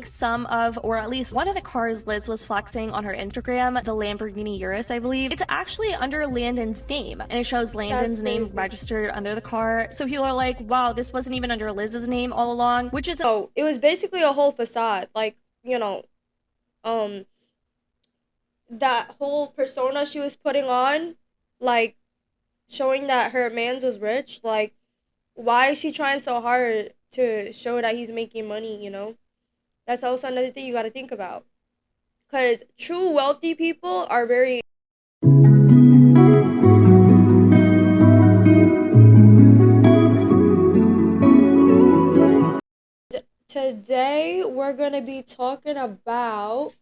some of, or at least one of the cars Liz was flexing on her Instagram, the Lamborghini Urus, I believe, it's actually under Landon's name, and it shows Landon's name registered under the car. So people are like, wow, this wasn't even under Liz's name all along, which is it was basically a whole facade. Like, that whole persona she was putting on, like, showing that her mans was rich. Like, why is she trying so hard to show that he's making money? That's also another thing you got to think about. Because true wealthy people are very. Today, we're going to be talking about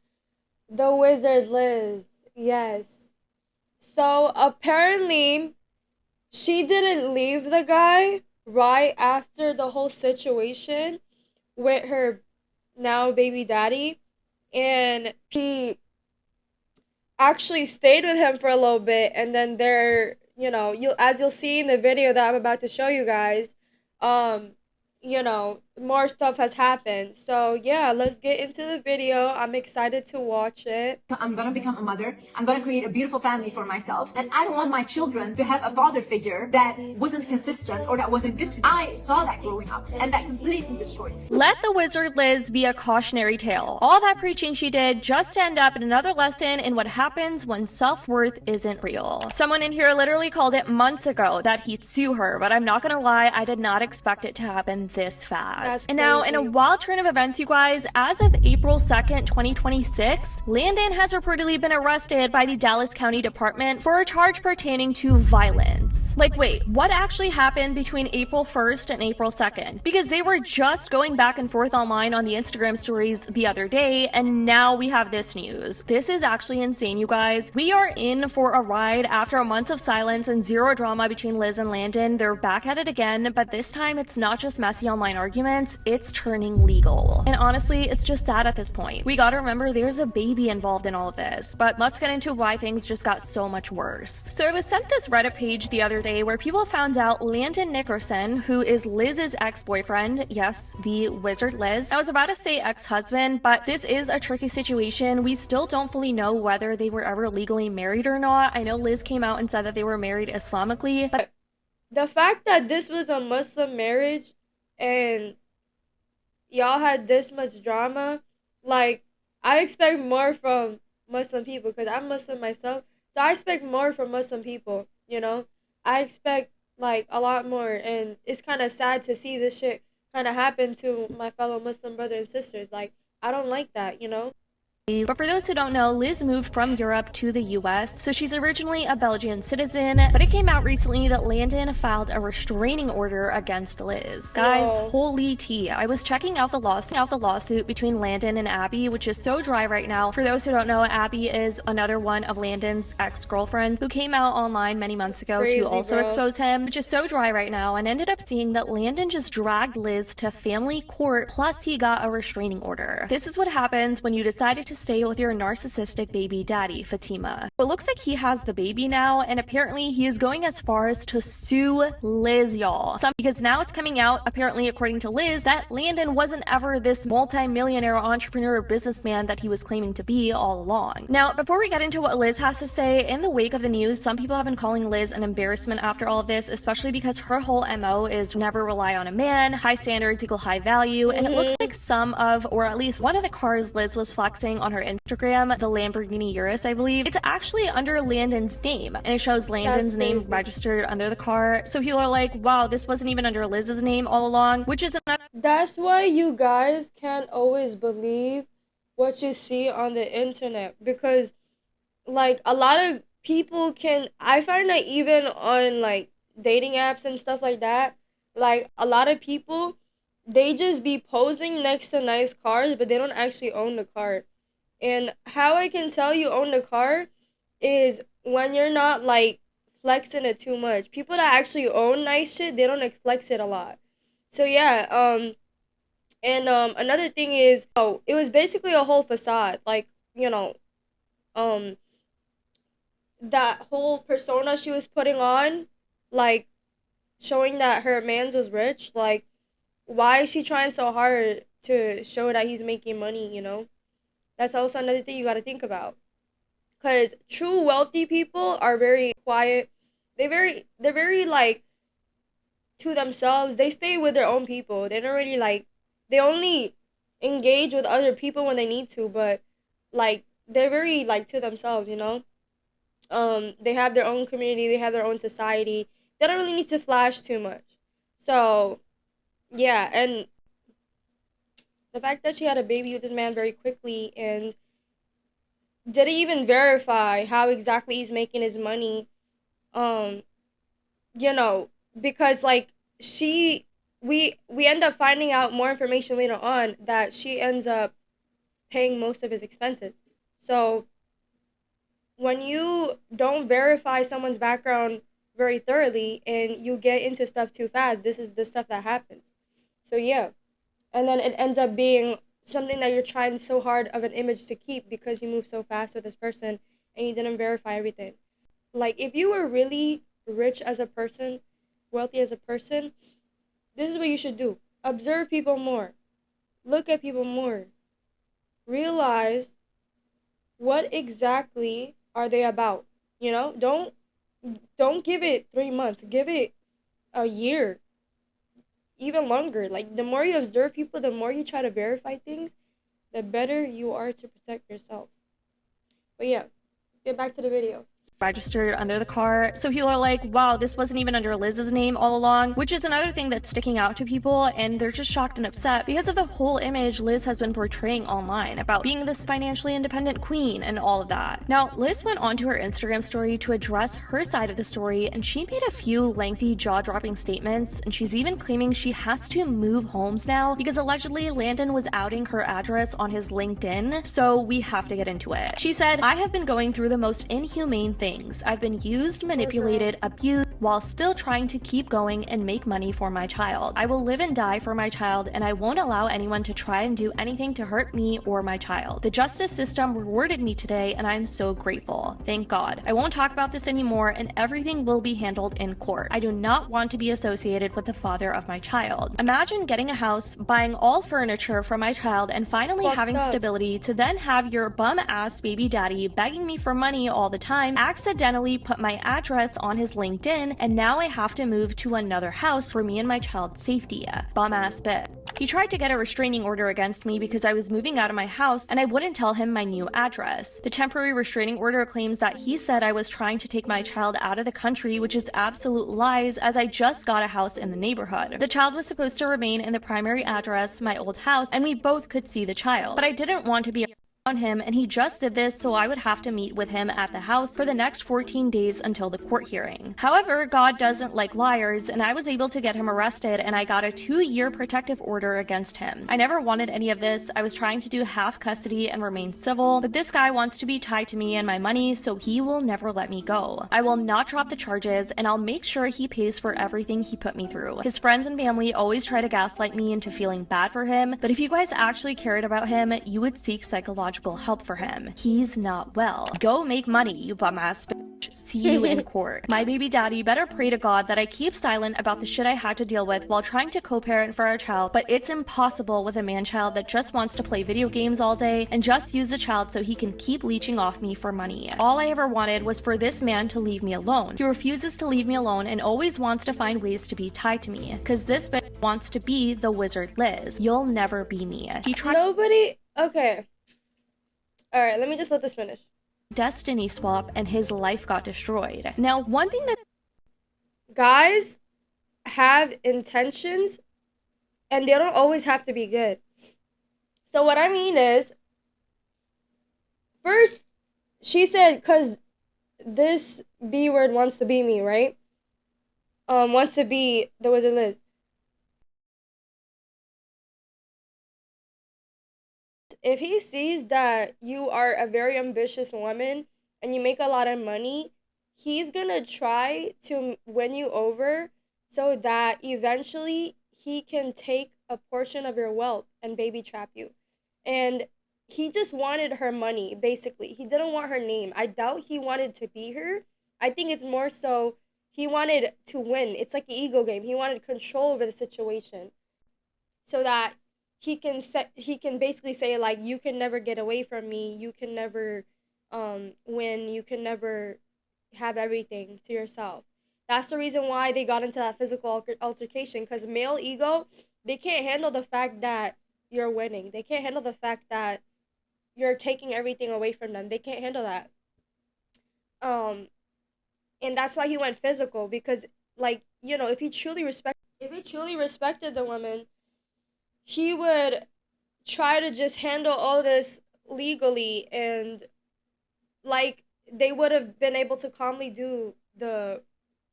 the Wizard Liz. Yes. So, apparently, she didn't leave the guy right after the whole situation with her now baby daddy. And she actually stayed with him for a little bit. And then as you'll see in the video that I'm about to show you guys, more stuff has happened. So yeah, let's get into the video. I'm excited to watch it. I'm gonna become a mother. I'm gonna create a beautiful family for myself. And I don't want my children to have a father figure that wasn't consistent or that wasn't good to me. I saw that growing up and that completely destroyed me. Let the Wizard Liz be a cautionary tale. All that preaching she did just to end up in another lesson in what happens when self-worth isn't real. Someone in here literally called it months ago that he'd sue her, but I'm not gonna lie, I did not expect it to happen this fast. And now, in a wild turn of events, you guys, as of April 2nd, 2026, Landon has reportedly been arrested by the Dallas County Department for a charge pertaining to violence. Like, wait, what actually happened between April 1st and April 2nd? Because they were just going back and forth online on the Instagram stories the other day, and now we have this news. This is actually insane, you guys. We are in for a ride after months of silence and zero drama between Liz and Landon. They're back at it again, but this time it's not just messy online arguments, it's turning legal. And honestly, it's just sad at this point. We gotta remember there's a baby involved in all of this, but let's get into why things just got so much worse. So I was sent this Reddit page the other day where people found out Landon Nickerson, who is Liz's ex-boyfriend, yes, the Wizard Liz. I was about to say ex-husband, but this is a tricky situation. We still don't fully know whether they were ever legally married or not. I know Liz came out and said that they were married Islamically, but the fact that this was a Muslim marriage and y'all had this much drama, like, I expect more from Muslim people because I'm Muslim myself, so I expect more from Muslim people. I expect, like, a lot more, and it's kind of sad to see this shit kind of happen to my fellow Muslim brothers and sisters. Like, I don't like that. But for those who don't know, Liz moved from Europe to the US, so she's originally a Belgian citizen, but it came out recently that Landon filed a restraining order against Liz. Guys, holy tea. I was checking out the lawsuit between Landon and Abby, which is so dry right now. For those who don't know, Abby is another one of Landon's ex-girlfriends who came out online many months ago to also expose him, which is so dry right now, and ended up seeing that Landon just dragged Liz to family court, plus he got a restraining order. This is what happens when you decided to stay with your narcissistic baby daddy, Fatima. It looks like he has the baby now, and apparently he is going as far as to sue Liz, y'all. Because now it's coming out, apparently according to Liz, that Landon wasn't ever this multi-millionaire entrepreneur businessman that he was claiming to be all along. Now, before we get into what Liz has to say, in the wake of the news, some people have been calling Liz an embarrassment after all of this, especially because her whole MO is never rely on a man, high standards equal high value, and it looks like some of, or at least one of the cars Liz was flexing on her Instagram, the Lamborghini Urus, I believe, it's actually under Landon's name, and it shows Landon's name registered under the car. So people are like, wow, this wasn't even under Liz's name all along, which is another. That's why you guys can't always believe what you see on the internet, because, like, a lot of people I find that even on, like, dating apps and stuff like that, like, a lot of people, they just be posing next to nice cars, but they don't actually own the car. And how I can tell you own the car is when you're not, like, flexing it too much. People that actually own nice shit, they don't flex it a lot. So yeah, another thing is, it was basically a whole facade. Like, that whole persona she was putting on, like, showing that her mans was rich. Like, why is she trying so hard to show that he's making money, you know? That's also another thing you got to think about. Cuz true wealthy people are very quiet. They're very like to themselves. They stay with their own people. They don't really like, they only engage with other people when they need to, but like they're very like to themselves, you know? They have their own community, they have their own society. They don't really need to flash too much. So, yeah, and the fact that she had a baby with this man very quickly and didn't even verify how exactly he's making his money, um, you know, because like we end up finding out more information later on that she ends up paying most of his expenses. So when you don't verify someone's background very thoroughly and you get into stuff too fast, this is the stuff that happens. So yeah. And then it ends up being something that you're trying so hard of an image to keep because you move so fast with this person and you didn't verify everything. Like if you were really rich as a person, wealthy as a person, this is what you should do. Observe people more. Look at people more. Realize what exactly are they about. You know, don't give it 3 months. Give it a year, even longer. Like the more you observe people, the more you try to verify things, the better you are to protect yourself. But yeah, let's get back to the video. Registered under the car. So people are like, wow, this wasn't even under Liz's name all along, which is another thing that's sticking out to people, and they're just shocked and upset because of the whole image Liz has been portraying online about being this financially independent queen and all of that. Now, Liz went onto her Instagram story to address her side of the story, and she made a few lengthy, jaw-dropping statements, and she's even claiming she has to move homes now because allegedly Landon was outing her address on his LinkedIn, so we have to get into it. She said, I have been going through the most inhumane things. I've been used, manipulated, abused, while still trying to keep going and make money for my child. I will live and die for my child, and I won't allow anyone to try and do anything to hurt me or my child. The justice system rewarded me today, and I'm so grateful. Thank God. I won't talk about this anymore, and everything will be handled in court. I do not want to be associated with the father of my child. Imagine getting a house, buying all furniture for my child, and finally having stability to then have your bum-ass baby daddy begging me for money all the time, accidentally put my address on his LinkedIn, and now I have to move to another house for me and my child's safety. Bum-ass bitch. He tried to get a restraining order against me because I was moving out of my house and I wouldn't tell him my new address. The temporary restraining order claims that he said I was trying to take my child out of the country, which is absolute lies, as I just got a house in the neighborhood. The child was supposed to remain in the primary address, my old house, and we both could see the child. But I didn't want to be on him, and he just did this so I would have to meet with him at the house for the next 14 days until the court hearing. However, God doesn't like liars, and I was able to get him arrested, and I got a 2-year protective order against him. I never wanted any of this. I was trying to do half custody and remain civil, but this guy wants to be tied to me and my money, so he will never let me go. I will not drop the charges, and I'll make sure he pays for everything he put me through. His friends and family always try to gaslight me into feeling bad for him, but if you guys actually cared about him, you would seek psychological help for him. He's not well. Go make money, you bum-ass bitch. See you in court. My baby daddy better pray to God that I keep silent about the shit I had to deal with while trying to co-parent for our child, but it's impossible with a man-child that just wants to play video games all day and just use the child so he can keep leeching off me for money. All I ever wanted was for this man to leave me alone. He refuses to leave me alone and always wants to find ways to be tied to me, because this bitch wants to be the wizard Liz. You'll never be me. He tried— Nobody. Okay. All right, let me just let this finish. Destiny swap, and his life got destroyed. Now, one thing that Guys have intentions and they don't always have to be good. So what I mean is, first, she said, because this B word wants to be me, right? Wants to be the wizard Liz. If he sees that you are a very ambitious woman and you make a lot of money, he's gonna try to win you over so that eventually he can take a portion of your wealth and baby trap you. And he just wanted her money, basically. He didn't want her name. I doubt he wanted to be her. I think it's more so he wanted to win. It's like an ego game. He wanted control over the situation so that he can basically say like, you can never get away from me, you can never win, you can never have everything to yourself. That's the reason why they got into that physical altercation, because male ego, they can't handle the fact that you're winning. They can't handle the fact that you're taking everything away from them. They can't handle that. And that's why he went physical, because like, you know, if he truly respected the woman, he would try to just handle all this legally, and like they would have been able to calmly do the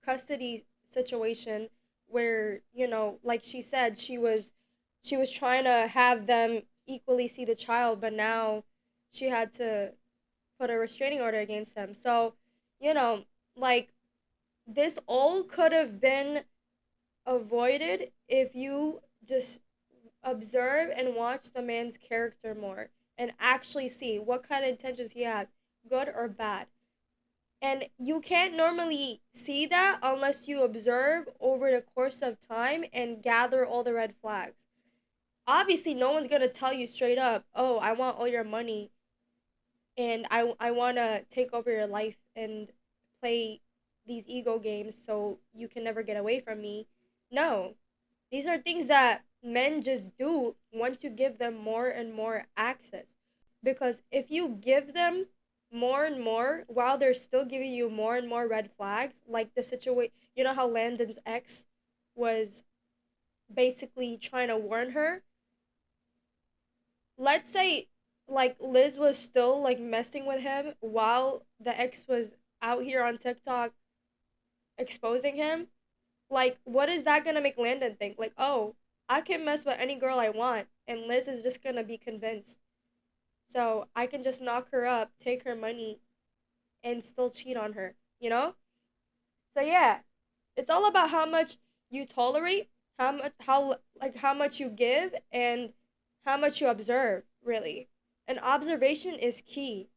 custody situation where, you know, like she said, she was trying to have them equally see the child, but now she had to put a restraining order against them. So, you know, like, this all could have been avoided if you just observe and watch the man's character more and actually see what kind of intentions he has, good or bad. And you can't normally see that unless you observe over the course of time and gather all the red flags. Obviously, no one's going to tell you straight up, oh, I want all your money and I want to take over your life and play these ego games so you can never get away from me. No. These are things that men just do once you give them more and more access. Because if you give them more and more while they're still giving you more and more red flags, like the situation, you know how Landon's ex was basically trying to warn her? Let's say like Liz was still like messing with him while the ex was out here on TikTok exposing him. Like, what is that gonna make Landon think? Like, oh, I can mess with any girl I want, and Liz is just gonna be convinced. So I can just knock her up, take her money, and still cheat on her, you know? So yeah, it's all about how much you tolerate, how much you give, and how much you observe, really. And observation is key.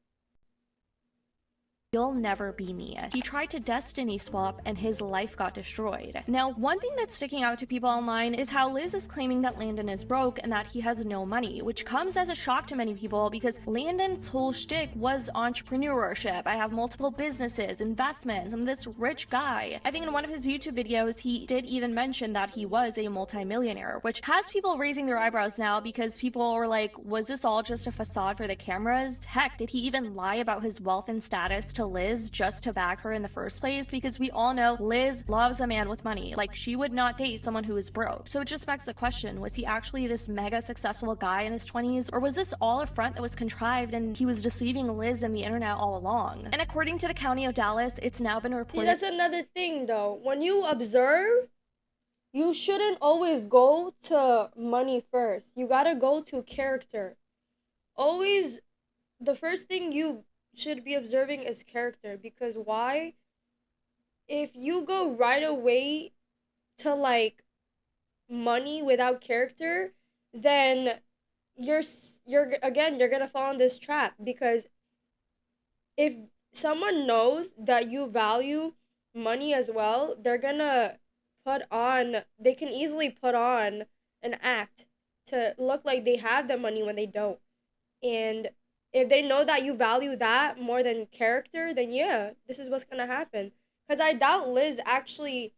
You'll never be me. He tried to destiny swap and his life got destroyed. Now, one thing that's sticking out to people online is how Liz is claiming that Landon is broke and that he has no money, which comes as a shock to many people because Landon's whole shtick was entrepreneurship. I have multiple businesses, investments, I'm this rich guy. I think in one of his YouTube videos, he did even mention that he was a multimillionaire, which has people raising their eyebrows now because people were like, was this all just a facade for the cameras? Heck, did he even lie about his wealth and status to Liz just to bag her in the first place? Because we all know Liz loves a man with money. Like, she would not date someone who is broke. So it just begs the question, was he actually this mega successful guy in his 20s? Or was this all a front that was contrived and he was deceiving Liz and the internet all along? And according to the county of Dallas, it's now been reported— See, that's another thing though. When you observe, you shouldn't always go to money first. You gotta go to character. Always, the first thing you should be observing is character. Because why? If you go right away to like money without character, then you're gonna fall in this trap. Because if someone knows that you value money as well, they can easily put on an act to look like they have the money when they don't. And if they know that you value that more than character, then yeah, this is what's gonna happen. Because I doubt Liz actually,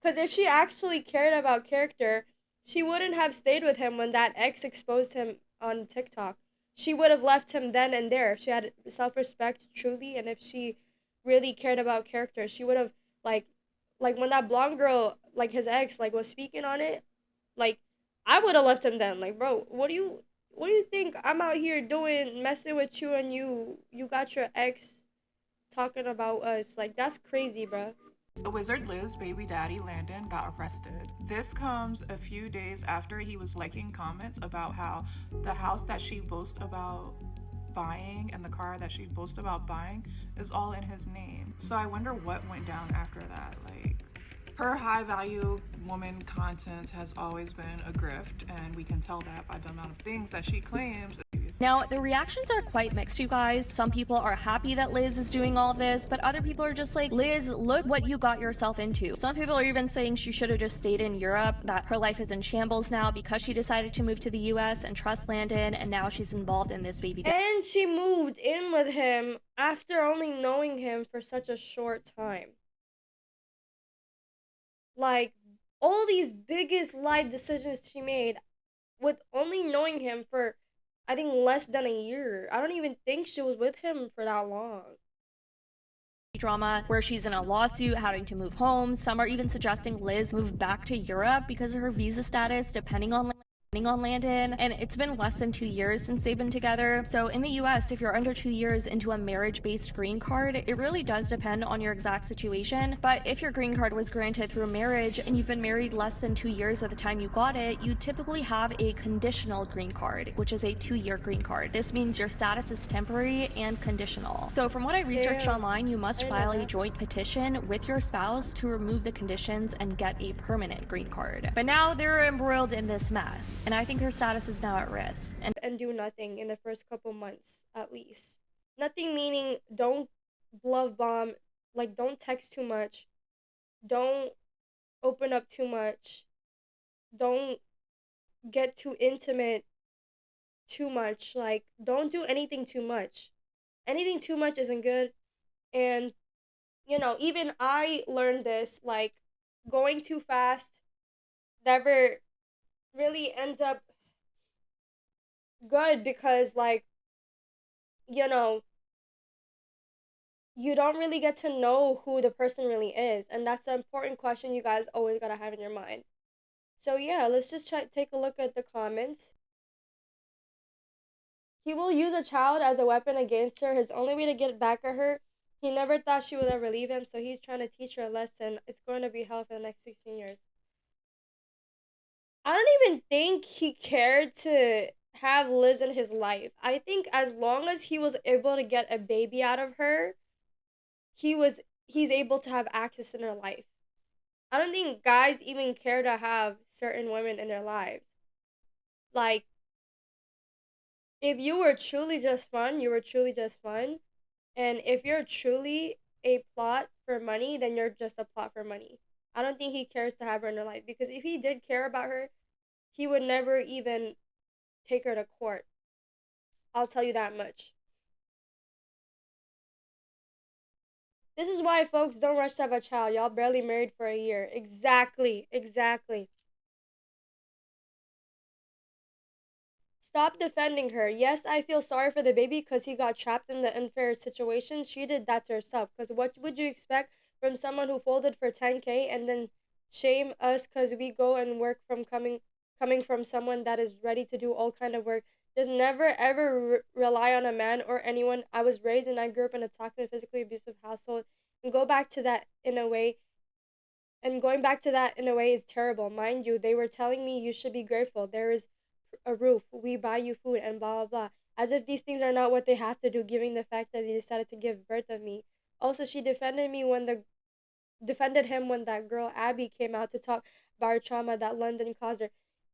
because if she actually cared about character, she wouldn't have stayed with him when that ex exposed him on TikTok. She would have left him then and there if she had self-respect truly, and if she really cared about character. She would have, like when that blonde girl, like his ex, like was speaking on it, like I would have left him then. Like, bro, what do you think I'm out here doing, messing with you, and you got your ex talking about us? Like, that's crazy, bro. The Wizard Liz baby daddy Landon got arrested. This comes a few days after he was liking comments about how the house that she boasts about buying and the car that she boasts about buying is all in his name. So I wonder what went down after that. Like, Her high value woman content has always been a grift, and we can tell that by the amount of things that she claims. Now, the reactions are quite mixed, you guys. Some people are happy that Liz is doing all this, but other people are just like, Liz, look what you got yourself into. Some people are even saying she should have just stayed in Europe, that her life is in shambles now because she decided to move to the US and trust Landon, and now she's involved in this baby. And she moved in with him after only knowing him for such a short time. Like, all these biggest life decisions she made with only knowing him for, I think, less than a year. I don't even think she was with him for that long. Drama where she's in a lawsuit having to move home. Some are even suggesting Liz move back to Europe because of her visa status, depending on Landon, and it's been less than 2 years since they've been together. So in the US, if you're under 2 years into a marriage-based green card, it really does depend on your exact situation. But if your green card was granted through marriage and you've been married less than 2 years at the time you got it, you typically have a conditional green card, which is a 2-year green card. This means your status is temporary and conditional. So from what I researched online, you must file a joint petition with your spouse to remove the conditions and get a permanent green card. But now they're embroiled in this mess, and I think her status is now at risk. And do nothing in the first couple months, at least. Nothing meaning don't love bomb, like don't text too much, don't open up too much, don't get too intimate too much, like don't do anything too much. Anything too much isn't good. And, you know, even I learned this, like going too fast never really ends up good because, like, you know, you don't really get to know who the person really is, and that's the important question you guys always gotta have in your mind. So yeah, let's just take a look at the comments. He will use a child as a weapon against her. His only way to get back at her. He never thought she would ever leave him, so he's trying to teach her a lesson. It's going to be hell for the next 16 years. I don't even think he cared to have Liz in his life. I think as long as he was able to get a baby out of her, he's able to have access in her life. I don't think guys even care to have certain women in their lives. Like, if you were truly just fun, you were truly just fun. And if you're truly a plot for money, then you're just a plot for money. I don't think he cares to have her in her life, because if he did care about her, he would never even take her to court. I'll tell you that much. This is why, folks, don't rush to have a child. Y'all barely married for a year. Exactly. Stop defending her. Yes, I feel sorry for the baby because he got trapped in the unfair situation. She did that to herself. Because what would you expect from someone who folded for 10K and then shame us because we go and work from coming from someone that is ready to do all kind of work? Just never ever rely on a man or anyone. I was raised and I grew up in a toxic, physically abusive household, and go back to that in a way. And going back to that in a way is terrible. Mind you, they were telling me you should be grateful. There is a roof, we buy you food, and blah blah blah. As if these things are not what they have to do, given the fact that they decided to give birth of me. Also, she defended him when that girl Abby came out to talk about her trauma that London caused her.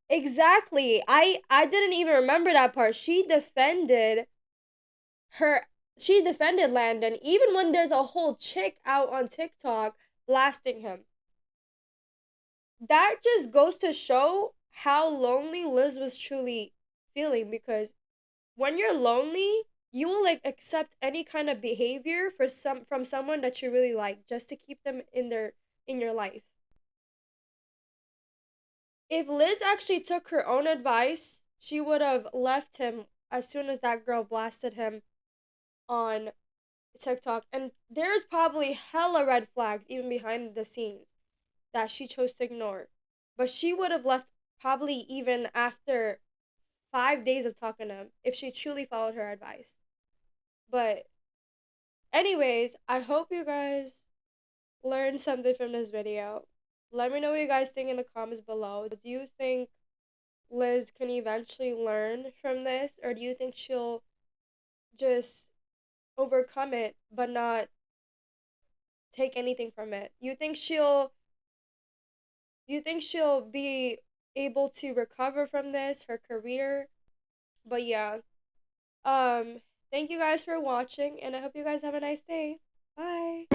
Exactly. I didn't even remember that part. She defended Landon even when there's a whole chick out on TikTok blasting him. That just goes to show how lonely Liz was truly feeling, because when you're lonely, you will like accept any kind of behavior from someone that you really like just to keep them in your life. If Liz actually took her own advice, she would have left him as soon as that girl blasted him on TikTok. And there's probably hella red flags even behind the scenes that she chose to ignore. But she would have left probably even after 5 days of talking to him if she truly followed her advice. But anyways, I hope you guys learned something from this video. Let me know what you guys think in the comments below. Do you think Liz can eventually learn from this, or do you think she'll just overcome it but not take anything from it? You think she'll Do you think she'll be able to recover from this, her career? But yeah. Thank you guys for watching, and I hope you guys have a nice day. Bye.